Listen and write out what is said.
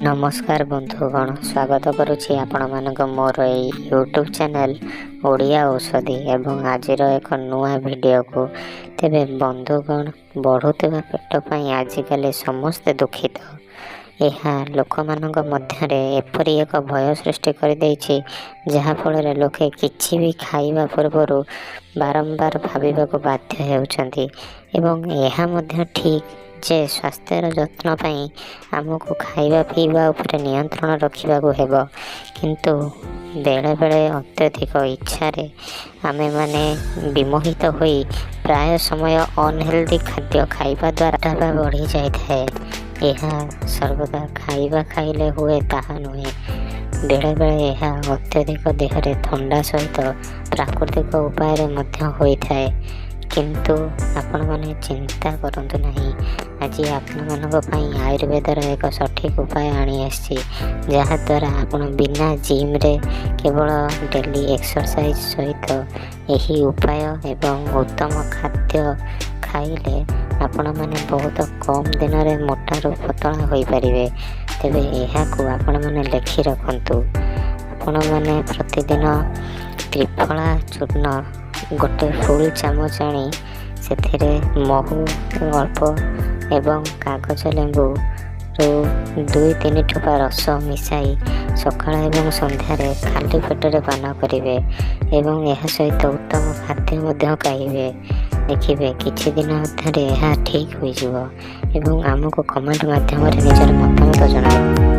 नमस्कार बंधुगण, स्वागत करुच्ची आपण मानक मोर यूट्यूब चैनल ओडिया औषधि एवं आज एक नुआ वीडियो को। तेबे बंधुगण, बढ़ुवा पेट पर आजिकल समस्ते दुखित। यह लोक मानक मध्य एपरी एक भय सृष्टि कर देछि, जहाँ फल लोके किछि भी खाइबा पूर्व बारंबार भाविबा को बाध्य हेउछन्ति। एवं यह मध्य ठीक जे स्वास्थ्यर जत्न पाई आमको खाइबा पीवा उपरे नियंत्रण रखा हेब, किंतु बेले बेले अत्यधिक इच्छारे आमे माने विमोहित होई प्राय समय अनहेल्दी खाद्य खाइबा द्वारा बढ़ी जाए। यह सर्वदा खाइबा खाइले हुए ताहा नुहे, बेले बेले यह अत्यधिक देहरे थंडा सहित प्राकृतिक उपाय मध्य होइथाए। किंतु आपण माने चिंता करंतु नहीं, आज आपण मानक पई आयुर्वेदर एक सठिक उपाय आनी आछि, जहा द्वारा आपण बिना जिम रे केवल डेली एक्सरसाइज सहित यही उपाय एवं उत्तम खाद्य खाइले आपण माने बहुत कम दिन रे मोटा रो पतला होई परिबे। तेबे एहा को आपण माने लेखि रखंतु। आपण माने प्रतिदिन त्रिफला चूर्ण गोटे फुल चामच आनी से महू अल्प एवं कागज लेंबू रो 2-3 ठोपा रस मिसाई सकाळ एवं संध्यारे खाली पेटरे पान करिवे एवं यह सहित उत्तम खाद्य मध्य खाइबे। देखिए किछि दिन मध्य यह ठीक हो एवं आमको कमेंट माध्यम निजर मतामत जणाइबे।